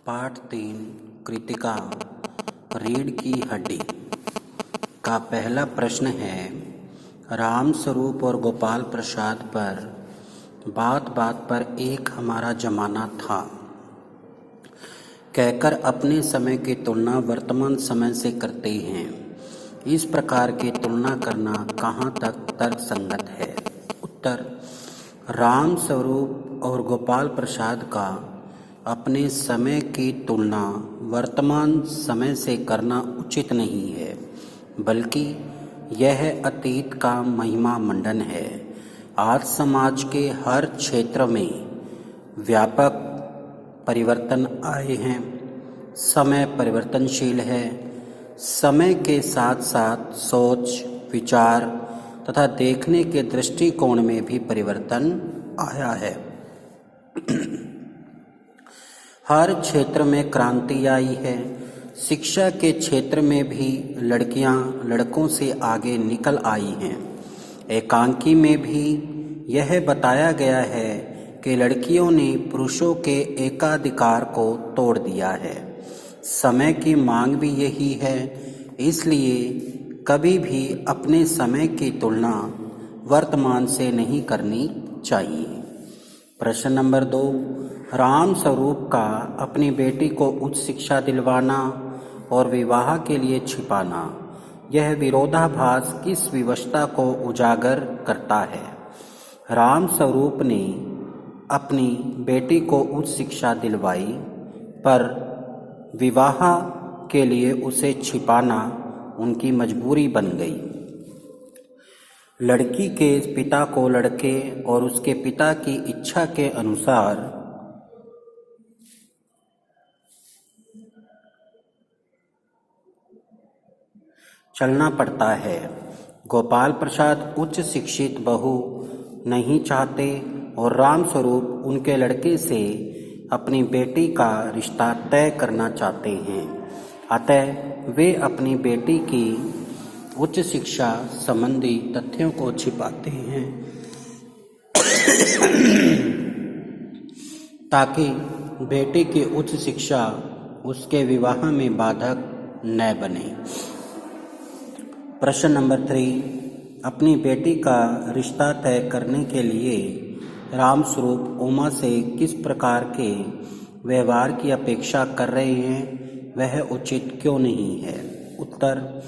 पाठ 3 कृतिका रीढ़ की हड्डी का पहला प्रश्न है। राम स्वरूप और गोपाल प्रसाद पर बात बात पर एक हमारा जमाना था कहकर अपने समय की तुलना वर्तमान समय से करते हैं। इस प्रकार की तुलना करना कहाँ तक तर्कसंगत है? उत्तर, राम स्वरूप और गोपाल प्रसाद का अपने समय की तुलना वर्तमान समय से करना उचित नहीं है, बल्कि यह अतीत का महिमा मंडन है। आज समाज के हर क्षेत्र में व्यापक परिवर्तन आए हैं। समय परिवर्तनशील है। समय के साथ साथ सोच, विचार तथा देखने के दृष्टिकोण में भी परिवर्तन आया है। हर क्षेत्र में क्रांति आई है। शिक्षा के क्षेत्र में भी लड़कियां लड़कों से आगे निकल आई हैं। एकांकी में भी यह बताया गया है कि लड़कियों ने पुरुषों के एकाधिकार को तोड़ दिया है। समय की मांग भी यही है, इसलिए कभी भी अपने समय की तुलना वर्तमान से नहीं करनी चाहिए। प्रश्न नंबर 2, राम स्वरूप का अपनी बेटी को उच्च शिक्षा दिलवाना और विवाह के लिए छिपाना, यह विरोधाभास किस विवशता को उजागर करता है? राम स्वरूप ने अपनी बेटी को उच्च शिक्षा दिलवाई, पर विवाह के लिए उसे छिपाना उनकी मजबूरी बन गई। लड़की के पिता को लड़के और उसके पिता की इच्छा के अनुसार चलना पड़ता है। गोपाल प्रसाद उच्च शिक्षित बहू नहीं चाहते और राम स्वरूप उनके लड़के से अपनी बेटी का रिश्ता तय करना चाहते हैं। अतः वे अपनी बेटी की उच्च शिक्षा संबंधी तथ्यों को छिपाते हैं ताकि बेटी की उच्च शिक्षा उसके विवाह में बाधक न बने। प्रश्न नंबर 3, अपनी बेटी का रिश्ता तय करने के लिए राम स्वरूप उमा से किस प्रकार के व्यवहार की अपेक्षा कर रहे हैं, वह उचित क्यों नहीं है? उत्तर,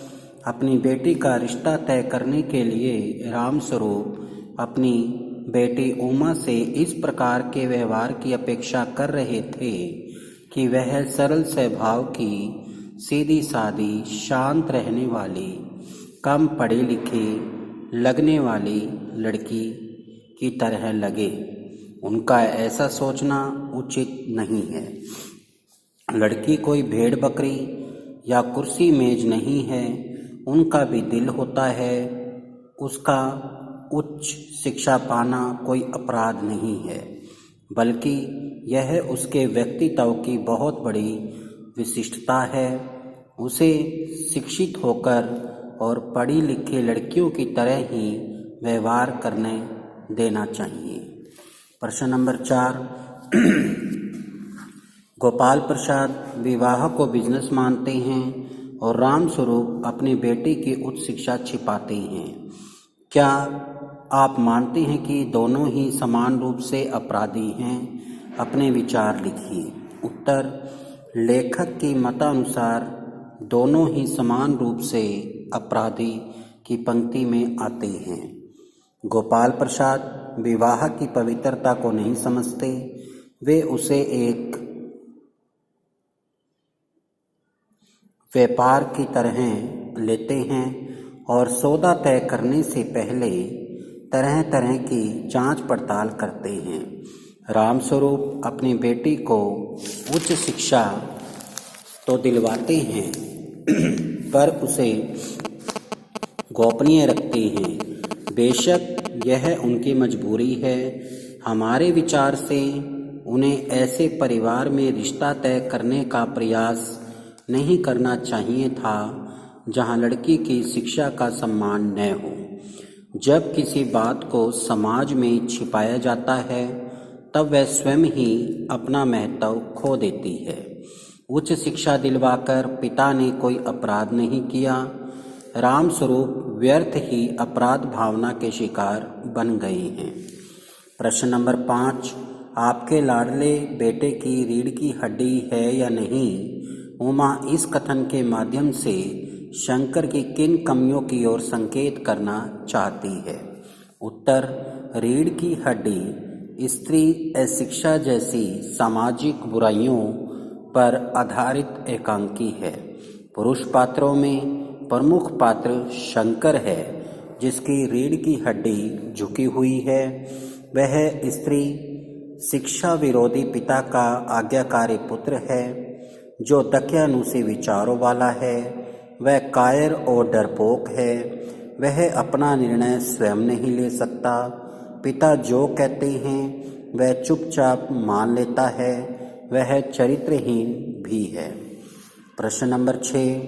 अपनी बेटी का रिश्ता तय करने के लिए राम स्वरूप अपनी बेटी उमा से इस प्रकार के व्यवहार की अपेक्षा कर रहे थे कि वह सरल स्वभाव की, सीधी सादी, शांत रहने वाली, कम पढ़ी लिखी लगने वाली लड़की की तरह लगे। उनका ऐसा सोचना उचित नहीं है। लड़की कोई भेड़ बकरी या कुर्सी मेज नहीं है। उनका भी दिल होता है। उसका उच्च शिक्षा पाना कोई अपराध नहीं है, बल्कि यह उसके व्यक्तित्व की बहुत बड़ी विशिष्टता है। उसे शिक्षित होकर और पढ़ी लिखी लड़कियों की तरह ही व्यवहार करने देना चाहिए। प्रश्न नंबर 4, गोपाल प्रसाद विवाह को बिजनेस मानते हैं और राम स्वरूप अपनी बेटी की उच्च शिक्षा छिपाते हैं। क्या आप मानते हैं कि दोनों ही समान रूप से अपराधी हैं? अपने विचार लिखिए। उत्तर, लेखक की मतानुसार दोनों ही समान रूप से अपराधी की पंक्ति में आते हैं। गोपाल प्रसाद विवाह की पवित्रता को नहीं समझते। वे उसे एक व्यापार की तरह लेते हैं और सौदा तय करने से पहले तरह तरह की जांच पड़ताल करते हैं। राम स्वरूप अपनी बेटी को उच्च शिक्षा तो दिलवाते हैं पर उसे गोपनीय रखते हैं। बेशक यह उनकी मजबूरी है। हमारे विचार से उन्हें ऐसे परिवार में रिश्ता तय करने का प्रयास नहीं करना चाहिए था जहां लड़की की शिक्षा का सम्मान न हो। जब किसी बात को समाज में छिपाया जाता है, तब वह स्वयं ही अपना महत्व खो देती है। उच्च शिक्षा दिलवाकर पिता ने कोई अपराध नहीं किया। रामस्वरूप व्यर्थ ही अपराध भावना के शिकार बन गए हैं। प्रश्न नंबर 5, आपके लाडले बेटे की रीढ़ की हड्डी है या नहीं? उमा इस कथन के माध्यम से शंकर की किन कमियों की ओर संकेत करना चाहती है? उत्तर, रीढ़ की हड्डी स्त्री अशिक्षा जैसी सामाजिक बुराइयों पर आधारित एकांकी है। पुरुष पात्रों में प्रमुख पात्र शंकर है, जिसकी रीढ़ की हड्डी झुकी हुई है। वह स्त्री शिक्षा विरोधी पिता का आज्ञाकारी पुत्र है, जो दक्यानुसी विचारों वाला है। वह कायर और डरपोक है। वह अपना निर्णय स्वयं नहीं ले सकता। पिता जो कहते हैं वह चुपचाप मान लेता है। वह चरित्रहीन भी है। प्रश्न नंबर 6,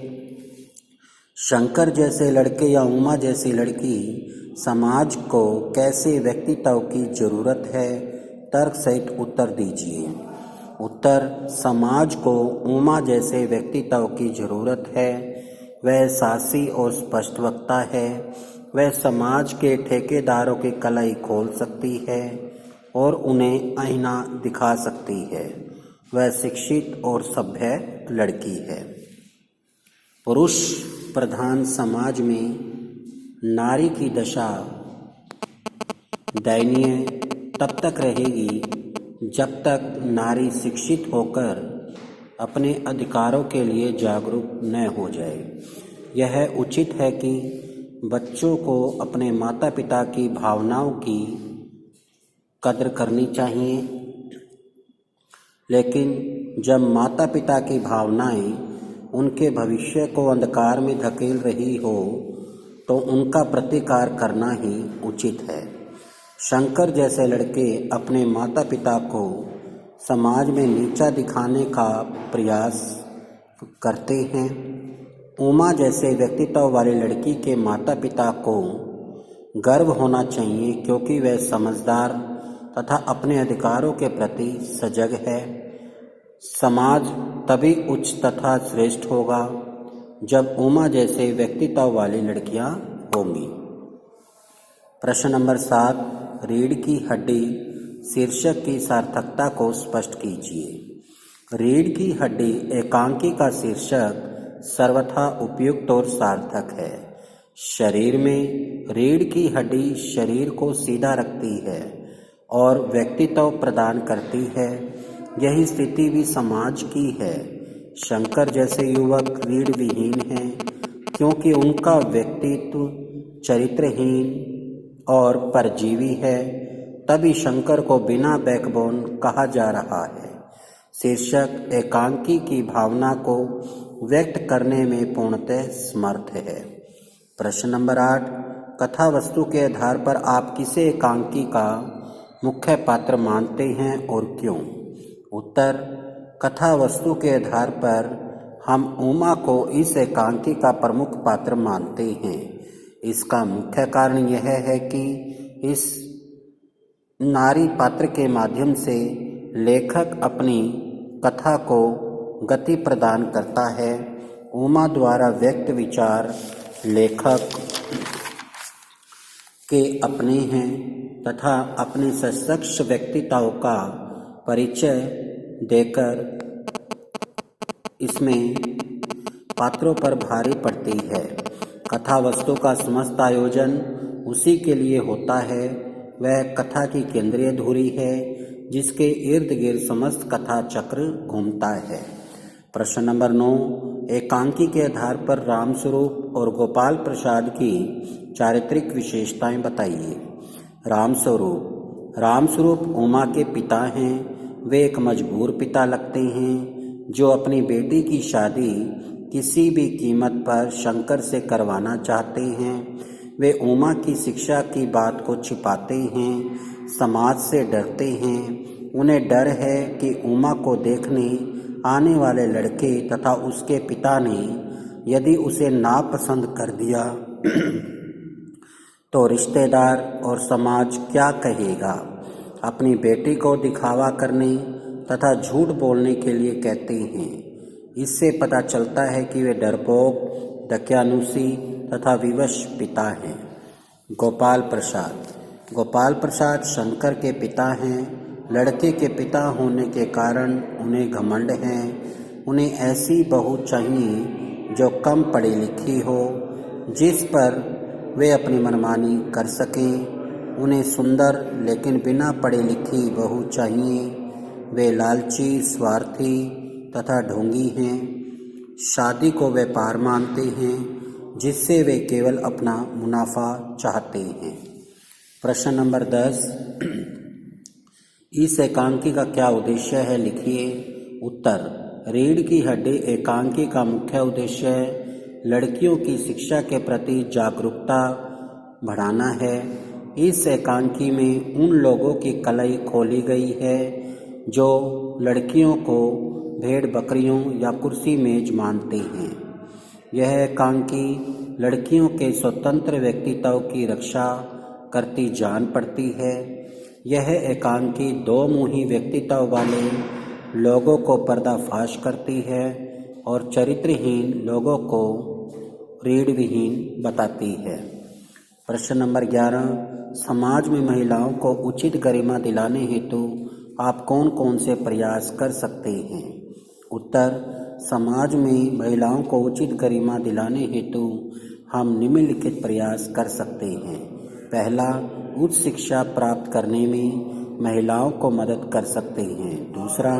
शंकर जैसे लड़के या उमा जैसी लड़की समाज को कैसे व्यक्तित्व की जरूरत है? तर्क सहित उत्तर दीजिए। उत्तर, समाज को उमा जैसे व्यक्तित्व की जरूरत है। वह साहसी और स्पष्ट वक्ता है। वह समाज के ठेकेदारों की कलाई खोल सकती है और उन्हें आईना दिखा सकती है। वह शिक्षित और सभ्य लड़की है। पुरुष प्रधान समाज में नारी की दशा दयनीय तब तक रहेगी जब तक नारी शिक्षित होकर अपने अधिकारों के लिए जागरूक न हो जाए। यह उचित है कि बच्चों को अपने माता पिता की भावनाओं की कद्र करनी चाहिए, लेकिन जब माता पिता की भावनाएं उनके भविष्य को अंधकार में धकेल रही हो तो उनका प्रतिकार करना ही उचित है। शंकर जैसे लड़के अपने माता पिता को समाज में नीचा दिखाने का प्रयास करते हैं। उमा जैसे व्यक्तित्व वाली लड़की के माता पिता को गर्व होना चाहिए, क्योंकि वह समझदार तथा अपने अधिकारों के प्रति सजग है। समाज तभी उच्च तथा श्रेष्ठ होगा जब उमा जैसे व्यक्तित्व वाली लड़कियां होंगी। प्रश्न नंबर 7, रीढ़ की हड्डी शीर्षक की सार्थकता को स्पष्ट कीजिए। रीढ़ की हड्डी एकांकी का शीर्षक सर्वथा उपयुक्त और सार्थक है। शरीर में रीढ़ की हड्डी शरीर को सीधा रखती है और व्यक्तित्व प्रदान करती है। यही स्थिति भी समाज की है। शंकर जैसे युवक रीढ़ विहीन हैं, क्योंकि उनका व्यक्तित्व चरित्रहीन और परजीवी है। तभी शंकर को बिना बैकबोन कहा जा रहा है। शीर्षक एकांकी की भावना को व्यक्त करने में पूर्णतः समर्थ है। प्रश्न नंबर 8, कथा वस्तु के आधार पर आप किसे एकांकी का मुख्य पात्र मानते हैं और क्यों? उत्तर, कथा वस्तु के आधार पर हम उमा को इस एकांकी का प्रमुख पात्र मानते हैं। इसका मुख्य कारण यह है कि इस नारी पात्र के माध्यम से लेखक अपनी कथा को गति प्रदान करता है। उमा द्वारा व्यक्त विचार लेखक के अपने हैं तथा अपने सशक्त व्यक्तित्व का परिचय देकर इसमें पात्रों पर भारी पड़ती है। कथा वस्तु का समस्त आयोजन उसी के लिए होता है। वह कथा की केंद्रीय धुरी है, जिसके इर्द गिर्द समस्त कथा चक्र घूमता है। प्रश्न नंबर 9, एकांकी के आधार पर रामस्वरूप और गोपाल प्रसाद की चारित्रिक विशेषताएं बताइए। रामस्वरूप उमा के पिता हैं। वे एक मजबूर पिता लगते हैं, जो अपनी बेटी की शादी किसी भी कीमत पर शंकर से करवाना चाहते हैं। वे उमा की शिक्षा की बात को छिपाते हैं, समाज से डरते हैं। उन्हें डर है कि उमा को देखने आने वाले लड़के तथा उसके पिता ने यदि उसे नापसंद कर दिया तो रिश्तेदार और समाज क्या कहेगा। अपनी बेटी को दिखावा करने तथा झूठ बोलने के लिए कहते हैं। इससे पता चलता है कि वे डरपोक, दकियानुसी तथा विवश पिता हैं। गोपाल प्रसाद शंकर के पिता हैं। लड़के के पिता होने के कारण उन्हें घमंड है। उन्हें ऐसी बहू चाहिए जो कम पढ़ी लिखी हो, जिस पर वे अपनी मनमानी कर सकें। उन्हें सुंदर लेकिन बिना पढ़ी लिखी बहू चाहिए। वे लालची, स्वार्थी तथा ढोंगी हैं। शादी को व्यापार मानते हैं, जिससे वे केवल अपना मुनाफा चाहते हैं। प्रश्न नंबर 10, इस एकांकी का क्या उद्देश्य है, लिखिए। उत्तर, रीढ़ की हड्डी एकांकी का मुख्य उद्देश्य लड़कियों की शिक्षा के प्रति जागरूकता बढ़ाना है। इस एकांकी में उन लोगों की कलई खोली गई है जो लड़कियों को भेड़ बकरियों या कुर्सी मेज मानते हैं। यह एकांकी लड़कियों के स्वतंत्र व्यक्तित्व की रक्षा करती जान पड़ती है। यह एकांकी दो मुही व्यक्तित्व वाले लोगों को पर्दाफाश करती है और चरित्रहीन लोगों को रीढ़विहीन बताती है। प्रश्न नंबर 11, समाज में महिलाओं को उचित गरिमा दिलाने हेतु आप कौन कौन से प्रयास कर सकते हैं? उत्तर, समाज में महिलाओं को उचित गरिमा दिलाने हेतु हम निम्नलिखित प्रयास कर सकते हैं। पहला, उच्च शिक्षा प्राप्त करने में महिलाओं को मदद कर सकते हैं। दूसरा,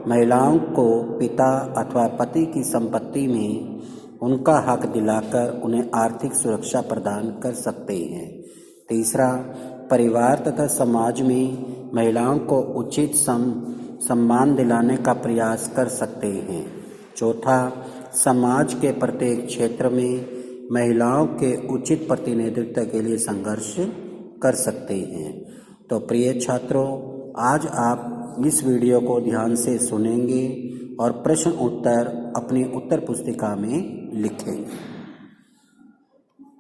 महिलाओं को पिता अथवा पति की संपत्ति में उनका हक दिलाकर उन्हें आर्थिक सुरक्षा प्रदान कर सकते हैं। तीसरा, परिवार तथा समाज में महिलाओं को उचित सम्मान दिलाने का प्रयास कर सकते हैं। चौथा, समाज के प्रत्येक क्षेत्र में महिलाओं के उचित प्रतिनिधित्व के लिए संघर्ष कर सकते हैं। तो प्रिय छात्रों, आज आप इस वीडियो को ध्यान से सुनेंगे और प्रश्न उत्तर अपनी उत्तर पुस्तिका में लिखेंगे।